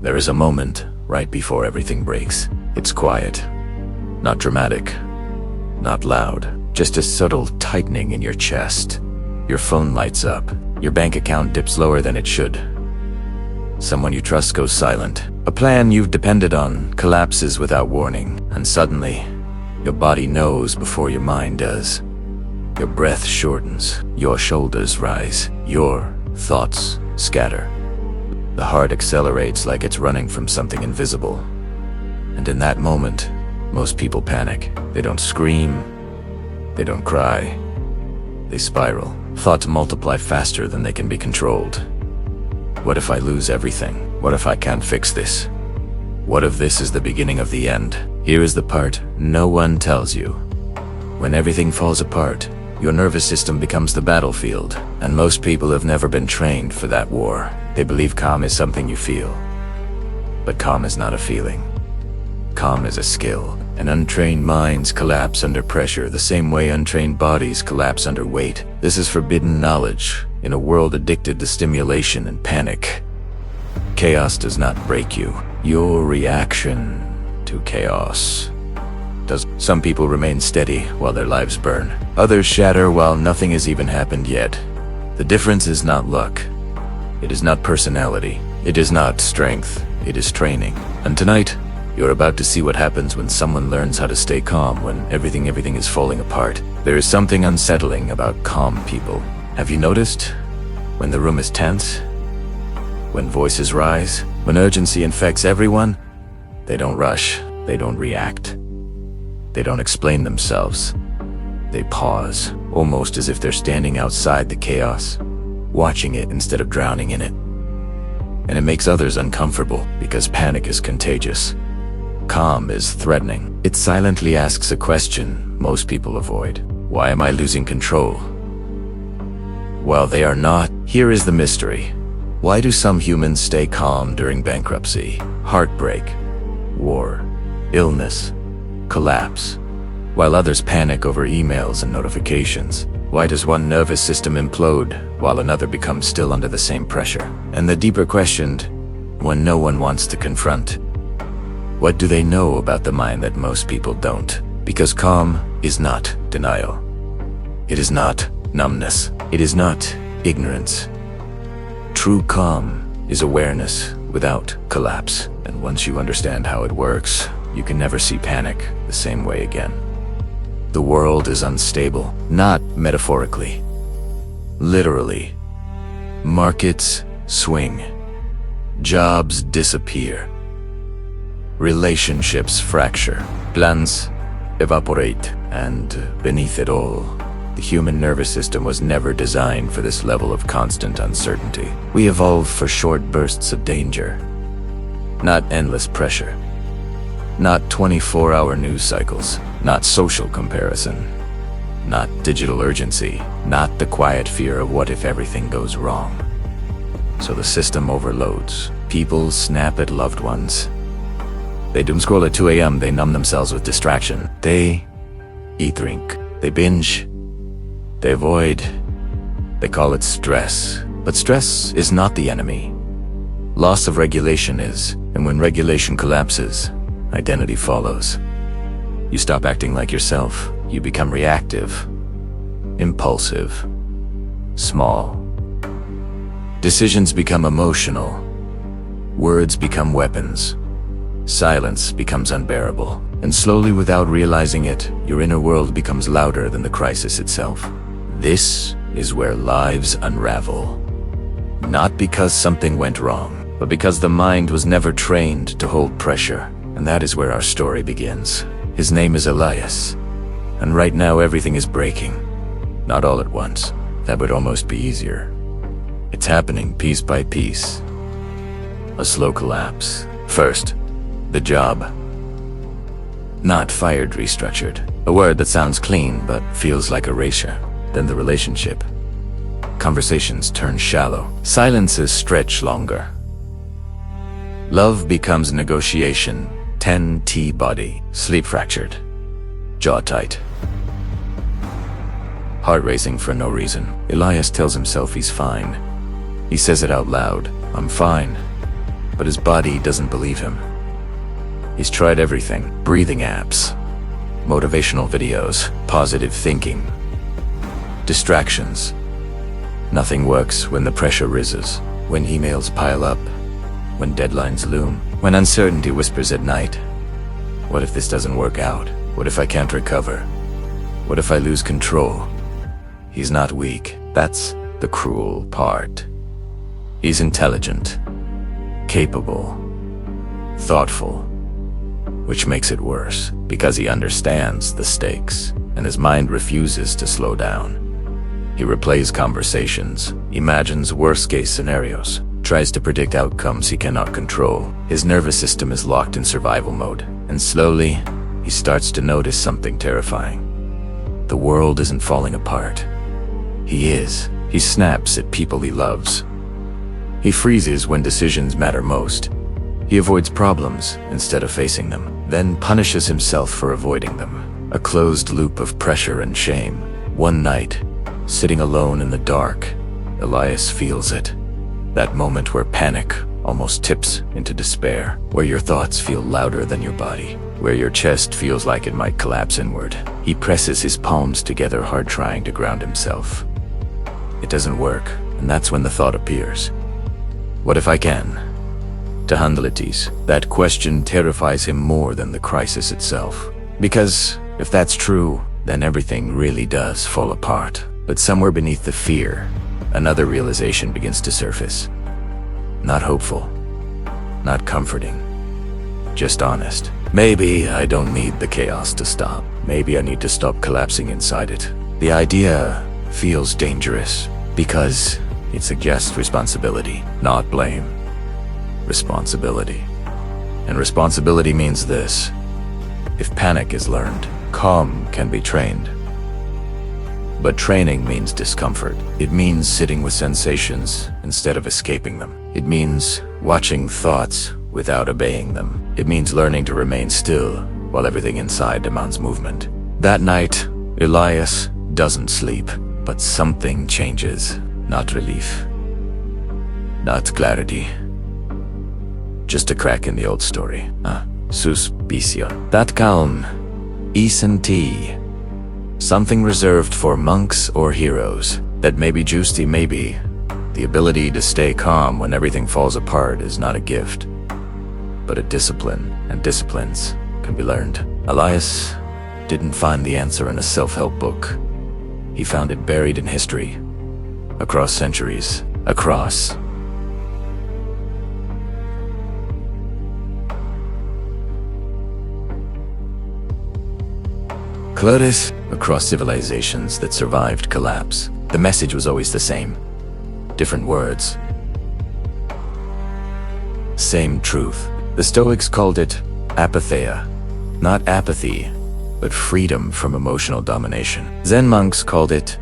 There is a moment right before everything breaks. It's quiet, not dramatic, not loud, just a subtle tightening in your chest. Your phone lights up. Your bank account dips lower than it should. Someone you trust goes silent. A plan you've depended on collapses without warning, and suddenly, your body knows before your mind does. Your breath shortens, your shoulders rise, your thoughts scatter. The heart accelerates like it's running from something invisible. And in that moment, most people panic. They don't scream, they don't cry, they spiral. Thoughts multiply faster than they can be controlled. What if I lose everything? What if I can't fix this? What if this is the beginning of the end? Here is the part no one tells you. When everything falls apart, your nervous system becomes the battlefield, and most people have never been trained for that war. They believe calm is something you feel. But calm is not a feeling. Calm is a skill, and untrained minds collapse under pressure the same way untrained bodies collapse under weight. This is forbidden knowledge in a world addicted to stimulation and panic. Chaos does not break you. Your reaction to chaos does. Some people remain steady while their lives burn. Others shatter while nothing has even happened yet. The difference is not luck. It is not personality. It is not strength. It is training. And tonight, you're about to see what happens when someone learns how to stay calm when everything is falling apart. There is something unsettling about calm people. Have you noticed? When the room is tense, when voices rise, when urgency infects everyone, they don't rush, they don't react, they don't explain themselves. They pause, almost as if they're standing outside the chaos, watching it instead of drowning in it. And it makes others uncomfortable because panic is contagious. Calm is threatening. It silently asks a question most people avoid. Why am I losing control? While they are not, here is the mystery. Why do some humans stay calm during bankruptcy, heartbreak, war, illness, collapse, while others panic over emails and notifications? Why does one nervous system implode while another becomes still under the same pressure? And the deeper question, one no one wants to confront. What do they know about the mind that most people don't? Because calm is not denial. It is not numbness. It is not ignorance. True calm is awareness without collapse. And once you understand how it works, you can never see panic the same way again. The world is unstable, not metaphorically, literally. Markets swing. Jobs disappear. Relationships fracture, plans evaporate, and beneath it all, the human nervous system was never designed for this level of constant uncertainty. We evolved for short bursts of danger, not endless pressure, not 24-hour news cycles, not social comparison, not digital urgency, not the quiet fear of what if everything goes wrong. So the system overloads. People snap at loved ones. They doom scroll at 2 a.m., they numb themselves with distraction. They eat, drink, they binge, they avoid, they call it stress. But stress is not the enemy. Loss of regulation is, and when regulation collapses, identity follows. You stop acting like yourself, you become reactive, impulsive, small. Decisions become emotional, words become weapons. Silence becomes unbearable, and slowly, without realizing it, your inner world becomes louder than the crisis itself. This is where lives unravel. Not because something went wrong, but because the mind was never trained to hold pressure. And that is where our story begins. His name is Elias, and right now everything is breaking. Not all at once. That would almost be easier. It's happening piece by piece. A slow collapse. First, the job. Not fired, restructured. A word that sounds clean but feels like erasure. Then the relationship. Conversations turn shallow. Silences stretch longer. Love becomes negotiation. 10T body. Sleep fractured. Jaw tight. Heart racing for no reason. Elias tells himself he's fine. He says it out loud. I'm fine. but his body doesn't believe him. He's tried everything: breathing apps, motivational videos, positive thinking, distractions. Nothing works when the pressure rises, when emails pile up, when deadlines loom, when uncertainty whispers at night. What if this doesn't work out? What if I can't recover? What if I lose control? He's not weak. That's the cruel part. He's intelligent, capable, thoughtful, which makes it worse because he understands the stakes and his mind refuses to slow down. He replays conversations, imagines worst-case scenarios, tries to predict outcomes he cannot control. His nervous system is locked in survival mode, and slowly, he starts to notice something terrifying. The world isn't falling apart. He is. He snaps at people he loves. He freezes when decisions matter most. He avoids problems instead of facing them, then punishes himself for avoiding them. A closed loop of pressure and shame. One night, sitting alone in the dark, Elias feels it. That moment where panic almost tips into despair, where your thoughts feel louder than your body, where your chest feels like it might collapse inward. He presses his palms together hard, trying to ground himself. It doesn't work, and that's when the thought appears. What if I can? To handle it, that question terrifies him more than the crisis itself. Because if that's true, then everything really does fall apart. But somewhere beneath the fear, another realization begins to surface. Not hopeful, not comforting, just honest. Maybe I don't need the chaos to stop. Maybe I need to stop collapsing inside it. The idea feels dangerous because it suggests responsibility, not blame. Responsibility. And responsibility means this: if panic is learned, calm can be trained. But training means discomfort. It means sitting with sensations instead of escaping them. It means watching thoughts without obeying them. It means learning to remain still while everything inside demands movement. That night, Elias doesn't sleep, but something changes. Not relief, not clarity, just a crack in the old story. Suspicion. That calm isn't something reserved for monks or heroes. That maybe juicy, maybe the ability to stay calm when everything falls apart is not a gift, but a discipline, and disciplines can be learned. Elias didn't find the answer in a self-help book. He found it buried in history, across centuries, across Clarice, across civilizations that survived collapse. The message was always the same. Different words. Same truth. The Stoics called it apatheia. Not apathy, but freedom from emotional domination. Zen monks called it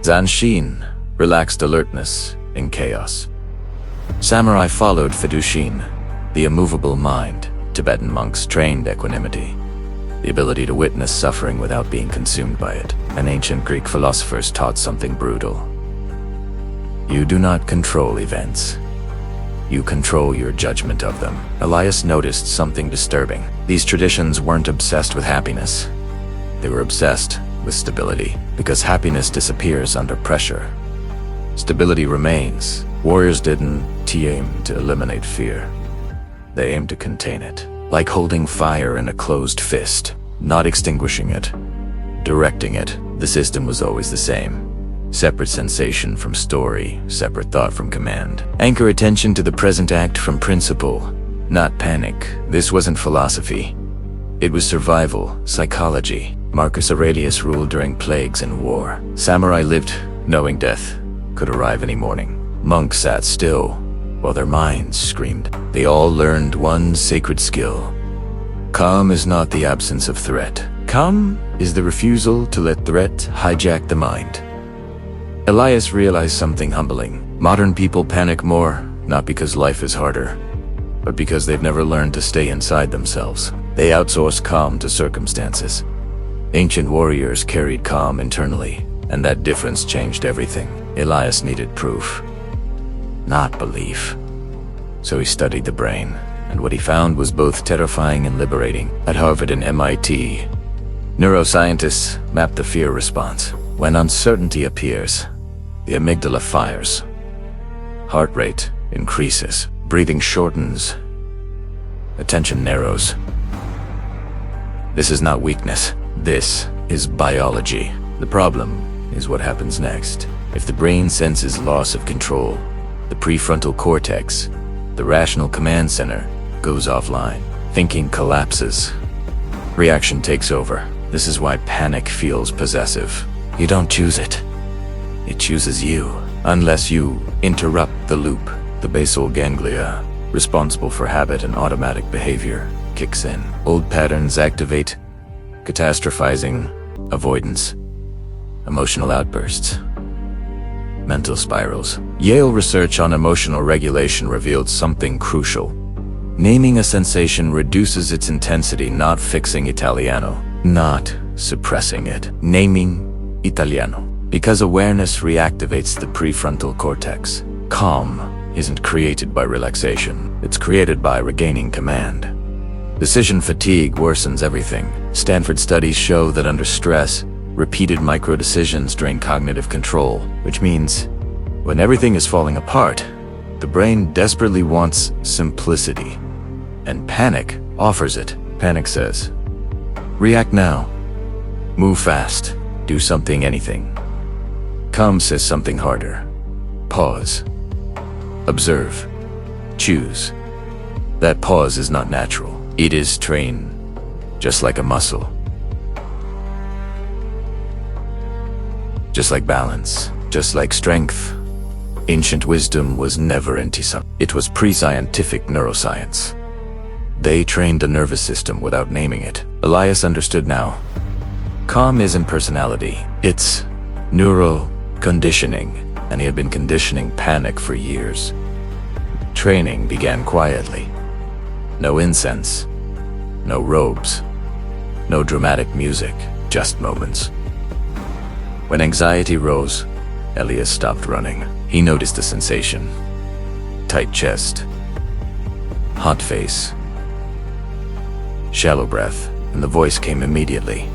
zanshin, relaxed alertness in chaos. Samurai followed fidushin, the immovable mind. Tibetan monks trained equanimity, the ability to witness suffering without being consumed by it. And ancient Greek philosophers taught something brutal. You do not control events. You control your judgment of them. Elias noticed something disturbing. These traditions weren't obsessed with happiness. They were obsessed with stability, because happiness disappears under pressure. Stability remains. Warriors didn't aim to eliminate fear. They aimed to contain it. Like holding fire in a closed fist, not extinguishing it, directing it. The system was always the same. Separate sensation from story, separate thought from command. Anchor attention to the present act from principle, not panic. This wasn't philosophy. It was survival, psychology. Marcus Aurelius ruled during plagues and war. Samurai lived knowing death could arrive any morning. Monks sat still while their minds screamed. They all learned one sacred skill. Calm is not the absence of threat. Calm is the refusal to let threat hijack the mind. Elias realized something humbling. Modern people panic more, not because life is harder, but because they've never learned to stay inside themselves. They outsource calm to circumstances. Ancient warriors carried calm internally, and that difference changed everything. Elias needed proof, not belief. So he studied the brain, and what he found was both terrifying and liberating. At Harvard and MIT, neuroscientists mapped the fear response. When uncertainty appears, the amygdala fires. Heart rate increases, breathing shortens, attention narrows. This is not weakness. This is biology. The problem is what happens next. If the brain senses loss of control, the prefrontal cortex, the rational command center, goes offline. Thinking collapses. Reaction takes over. This is why panic feels possessive. You don't choose it. It chooses you. Unless you interrupt the loop, the basal ganglia, responsible for habit and automatic behavior, kicks in. Old patterns activate, catastrophizing, avoidance, emotional outbursts, mental spirals. Yale research on emotional regulation revealed something crucial. Naming a sensation reduces its intensity, not fixing Italiano, not suppressing it. Naming Italiano. Because awareness reactivates the prefrontal cortex. Calm isn't created by relaxation. It's created by regaining command. Decision fatigue worsens everything. Stanford studies show that under stress, repeated micro-decisions drain cognitive control, which means when everything is falling apart, the brain desperately wants simplicity. And panic offers it. Panic says, react now, move fast, do something, anything. Calm says something harder. Pause. Observe. Choose. That pause is not natural. It is trained, just like a muscle. Just like balance, just like strength. Ancient wisdom was never anti-science. It was pre-scientific neuroscience. They trained the nervous system without naming it. Elias understood now. Calm isn't personality. It's neuro-conditioning, and he had been conditioning panic for years. Training began quietly. No incense, no robes, no dramatic music, just moments. When anxiety rose, Elias stopped running. He noticed a sensation. Tight chest, hot face, shallow breath, and the voice came immediately.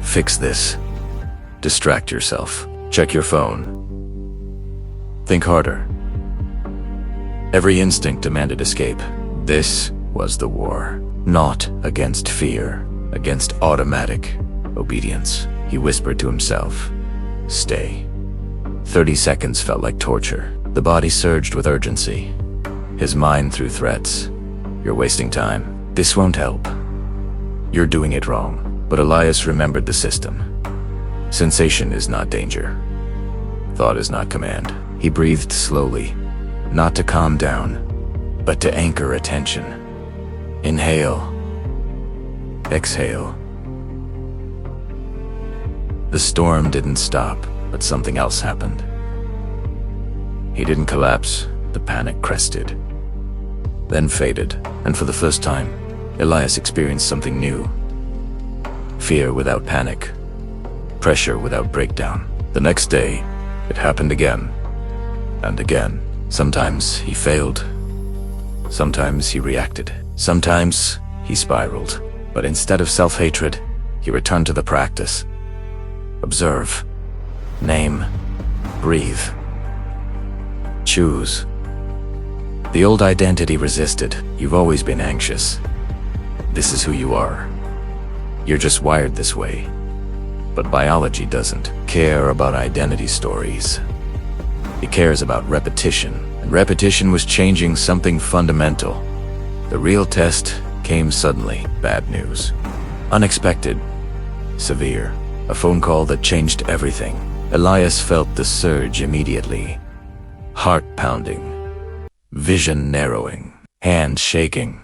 Fix this. Distract yourself. Check your phone. Think harder. Every instinct demanded escape. This was the war. Not against fear, against automatic obedience. He whispered to himself, stay. 30 seconds felt like torture. The body surged with urgency. His mind threw threats. You're wasting time. This won't help. You're doing it wrong. But Elias remembered the system. Sensation is not danger. Thought is not command. He breathed slowly, not to calm down, but to anchor attention. Inhale. Exhale. The storm didn't stop, but something else happened. He didn't collapse. The panic crested, then faded, and for the first time, Elias experienced something new. Fear without panic. Pressure without breakdown. The next day, it happened again. And again. Sometimes he failed. Sometimes he reacted. Sometimes he spiraled. But instead of self-hatred, he returned to the practice. Observe. Name. Breathe. Choose. The old identity resisted. You've always been anxious. This is who you are. You're just wired this way. But biology doesn't care about identity stories. It cares about repetition, and repetition was changing something fundamental. The real test came suddenly. Bad news. Unexpected. Severe. A phone call that changed everything. Elias felt the surge immediately. Heart pounding. Vision narrowing. Hands shaking.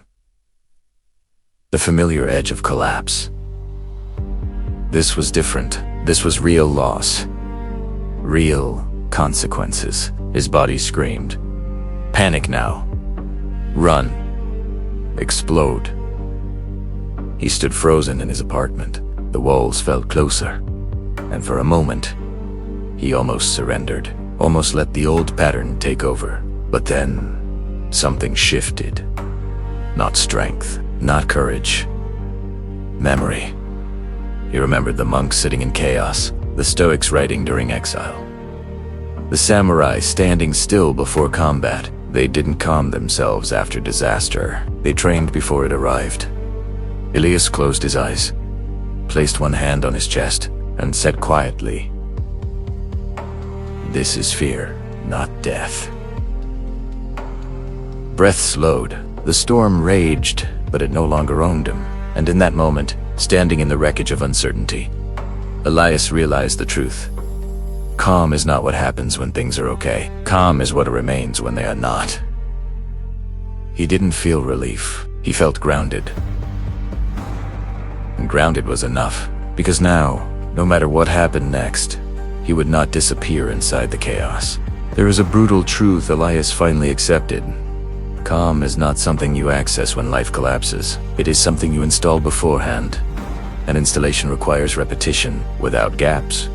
The familiar edge of collapse. This was different. This was real loss. Real consequences. His body screamed. Panic now. Run. Explode. He stood frozen in his apartment. The walls felt closer. And for a moment, he almost surrendered. Almost let the old pattern take over. But then, something shifted. Not strength, not courage. Memory. He remembered the monks sitting in chaos, the Stoics writing during exile. The samurai standing still before combat. They didn't calm themselves after disaster. They trained before it arrived. Elias closed his eyes, placed one hand on his chest, and said quietly, "This is fear, not death." Breath slowed. The storm raged, but it no longer owned him. And in that moment, standing in the wreckage of uncertainty, Elias realized the truth. Calm is not what happens when things are okay. Calm is what remains when they are not. He didn't feel relief. He felt grounded. And grounded was enough, because now, no matter what happened next, he would not disappear inside the chaos. There is a brutal truth Elias finally accepted. Calm is not something you access when life collapses. It is something you install beforehand. An installation requires repetition without gaps.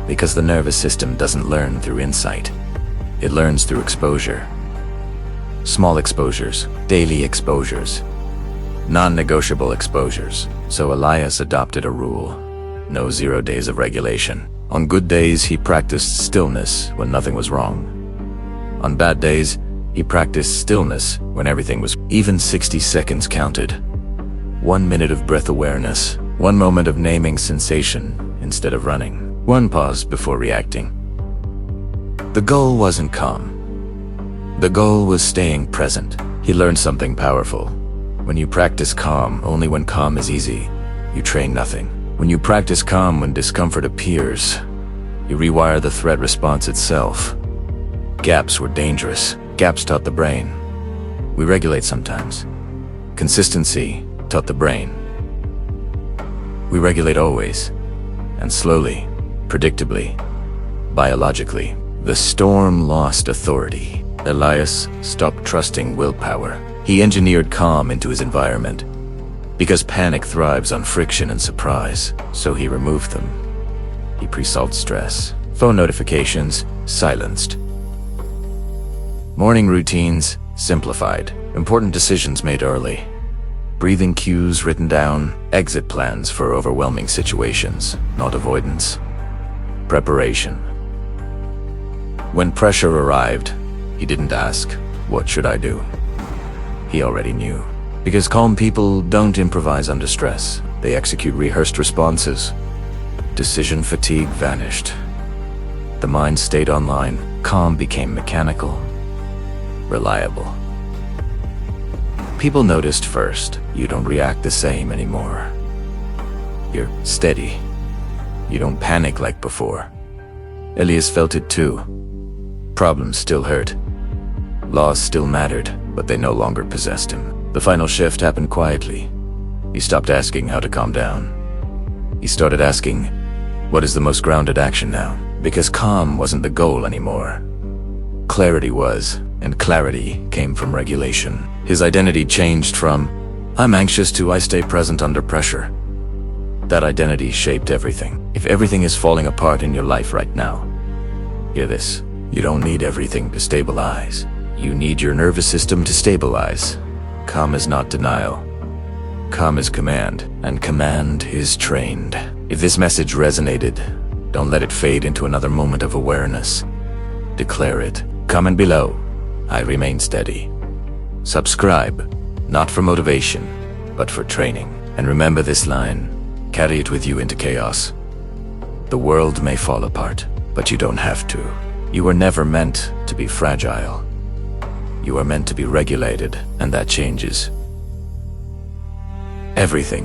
Because the nervous system doesn't learn through insight. It learns through exposure. Small exposures, daily exposures, non-negotiable exposures. So Elias adopted a rule. No 0 days of regulation. On good days, he practiced stillness when nothing was wrong. On bad days, he practiced stillness when everything was. Even 60 seconds counted. 1 minute of breath awareness. 1 moment of naming sensation instead of running. 1 pause before reacting. The goal wasn't calm. The goal was staying present. He learned something powerful. When you practice calm only when calm is easy, you train nothing. When you practice calm when discomfort appears, you rewire the threat response itself. Gaps were dangerous. Gaps taught the brain. We regulate sometimes. Consistency taught the brain. We regulate always, and slowly, predictably, biologically. The storm lost authority. Elias stopped trusting willpower. He engineered calm into his environment. Because panic thrives on friction and surprise, so he removed them. He pre-solved stress. Phone notifications silenced. Morning routines simplified. Important decisions made early. Breathing cues written down. Exit plans for overwhelming situations, not avoidance. Preparation. When pressure arrived, he didn't ask, "What should I do?" He already knew. Because calm people don't improvise under stress. They execute rehearsed responses. Decision fatigue vanished. The mind stayed online. Calm became mechanical, reliable. People noticed first. You don't react the same anymore. You're steady. You don't panic like before. Elias felt it too. Problems still hurt. Laws still mattered, but they no longer possessed him. The final shift happened quietly. He stopped asking how to calm down. He started asking, what is the most grounded action now? Because calm wasn't the goal anymore. Clarity was, and clarity came from regulation. His identity changed from, I'm anxious to I stay present under pressure. That identity shaped everything. If everything is falling apart in your life right now, hear this. You don't need everything to stabilize. You need your nervous system to stabilize. Calm is not denial. Calm is command, and command is trained. If this message resonated, don't let it fade into another moment of awareness. Declare it. Comment below. I remain steady. Subscribe, not for motivation, but for training. And remember this line. Carry it with you into chaos. The world may fall apart, but you don't have to. You were never meant to be fragile. You are meant to be regulated, and that changes everything.